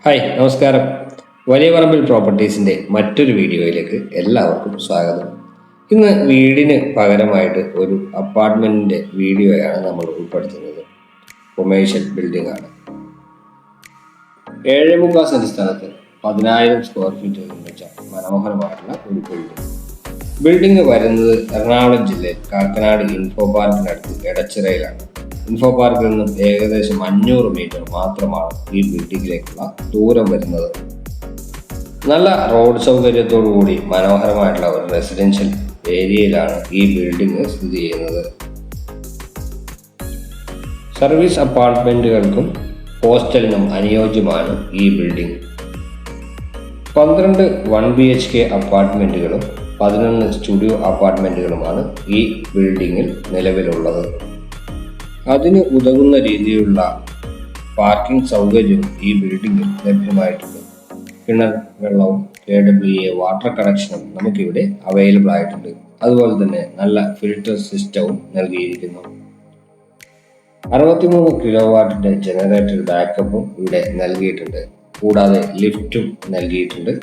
Hi നമസ്കാരം. വലിയ പറമ്പിൽ പ്രോപ്പർട്ടീസിൻ്റെ മറ്റൊരു വീഡിയോയിലേക്ക് എല്ലാവർക്കും സ്വാഗതം. ഇന്ന് വീടിന് പകരമായിട്ട് ഒരു അപ്പാർട്ട്മെൻറ്റിൻ്റെ വീഡിയോയാണ് നമ്മൾ ഉൾപ്പെടുത്തുന്നത്. കൊമേഴ്ഷ്യൽ ബിൽഡിംഗ് ആണ്. 7.25 സെൻറ്റ് സ്ഥലത്ത് 10,000 സ്ക്വയർ ഫീറ്റ് നിർമ്മിച്ച മനോഹരമായിട്ടുള്ള ഒരു ബിൽഡിംഗ് വരുന്നത് എറണാകുളം ജില്ലയിൽ കാക്കനാട് ഇൻഫോ പാർക്കിനടുത്ത് എടച്ചിറയിലാണ്. ഇൻഫോ പാർക്കിൽ നിന്നും ഏകദേശം 500 മീറ്റർ മാത്രമാണ് ഈ ബിൽഡിങ്ങിലേക്കുള്ള ദൂരം വരുന്നത്. നല്ല റോഡ് സൗകര്യത്തോടു കൂടി മനോഹരമായിട്ടുള്ള ഒരു റെസിഡൻഷ്യൽ ഏരിയയിലാണ് ഈ ബിൽഡിംഗ് സ്ഥിതി ചെയ്യുന്നത്. സർവീസ് അപ്പാർട്ട്മെന്റുകൾക്കും ഹോസ്റ്റലിനും അനുയോജ്യമാണ് ഈ ബിൽഡിംഗ്. 12 1 BHK അപ്പാർട്ട്മെന്റുകളും 11 സ്റ്റുഡിയോ അപ്പാർട്ട്മെന്റുകളുമാണ് ഈ ബിൽഡിങ്ങിൽ നിലവിലുള്ളത്. അതിന് ഉതകുന്ന രീതിയിലുള്ള പാർക്കിംഗ് സൗകര്യവും ഈ ബിൽഡിങ്ങിൽ ലഭ്യമായിട്ടുണ്ട്. കിണർ വെള്ളവും KWA വാട്ടർ കണക്ഷനും നമുക്കിവിടെ അവൈലബിൾ ആയിട്ടുണ്ട്. അതുപോലെ തന്നെ നല്ല ഫിൽട്ടർ സിസ്റ്റവും നൽകിയിരിക്കുന്നു. 63 കിലോവാട്ടിന്റെ ജനറേറ്റർ ബാക്കപ്പും ഇവിടെ നൽകിയിട്ടുണ്ട്. കൂടാതെ ലിഫ്റ്റും നൽകിയിട്ടുണ്ട്.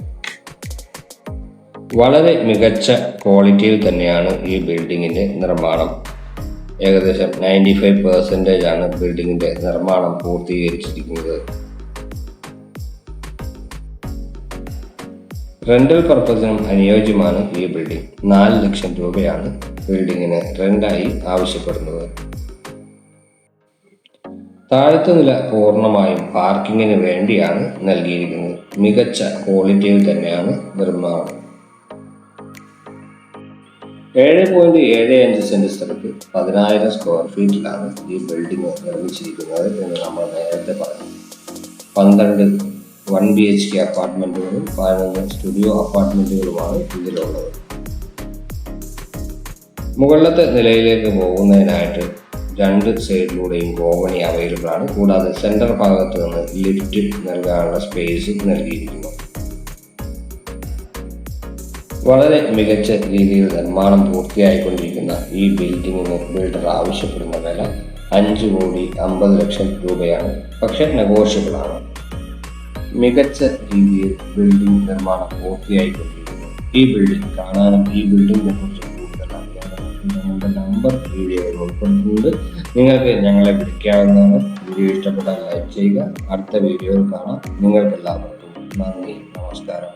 വളരെ മികച്ച ക്വാളിറ്റിയിൽ തന്നെയാണ് ഈ ബിൽഡിങ്ങിന്റെ നിർമ്മാണം. ഏകദേശം 95% ആണ് ബിൽഡിങ്ങിന്റെ നിർമ്മാണം പൂർത്തീകരിച്ചിരിക്കുന്നത്. റെന്റൽ പർപ്പസിനും അനുയോജ്യമാണ് ഈ ബിൽഡിംഗ്. 4 ലക്ഷം രൂപയാണ് ബിൽഡിങ്ങിന് റെന്റായി ആവശ്യപ്പെടുന്നത്. താഴത്തെ നില പൂർണ്ണമായും പാർക്കിങ്ങിന് വേണ്ടിയാണ് നൽകിയിരിക്കുന്നത്. മികച്ച ക്വാളിറ്റിയിൽ തന്നെയാണ് നിർമ്മാണം. 7.75 സെന്റ് സ്ഥലത്ത് 10,000 സ്ക്വയർ ഫീറ്റിലാണ് ഈ ബിൽഡിംഗ് നിർമ്മിച്ചിരിക്കുന്നത് എന്ന് നമ്മൾ നേരത്തെ പറഞ്ഞു. 12 1 BHK അപ്പാർട്ട്മെന്റുകളും 11 സ്റ്റുഡിയോ അപ്പാർട്ട്മെന്റുകളുമാണ് ഇതിലുള്ളത്. മുകളിലത്തെ നിലയിലേക്ക് പോകുന്നതിനായിട്ട് 2 സൈഡിലൂടെയും ഗോവണി അവൈലബിൾ ആണ്. കൂടാതെ സെന്റർ ഭാഗത്ത് നിന്ന് ലിഫ്റ്റ് നൽകാനുള്ള സ്പേസ് നൽകിയിരിക്കുന്നു. വളരെ മികച്ച രീതിയിൽ നിർമ്മാണം പൂർത്തിയായിക്കൊണ്ടിരിക്കുന്ന ഈ ബിൽഡിങ്ങിന് ബിൽഡർ ആവശ്യപ്പെടുന്ന വില 5,50,00,000 രൂപയാണ്. പക്ഷെ നെഗോഷ്യബിൾ ആണ്. മികച്ച രീതിയിൽ ബിൽഡിംഗ് നിർമ്മാണം പൂർത്തിയായിക്കൊണ്ടിരിക്കുന്നു. ഈ ബിൽഡിംഗ് കാണാനും ഈ ബിൽഡിങ്ങിനെ കുറിച്ച് കൂടുതൽ അറിയാനും ഞങ്ങളുടെ നമ്പർ വീഡിയോയിൽ ഉൾപ്പെടുത്തുന്നത് നിങ്ങൾക്ക് ഞങ്ങളെ വിളിക്കാവുന്നതാണ്. വീഡിയോ ഇഷ്ടപ്പെട്ടാൽ ലൈക്ക് ചെയ്യുക. അടുത്ത വീഡിയോയിൽ കാണാം. നിങ്ങൾക്കെല്ലാവർക്കും നന്ദി, നമസ്കാരം.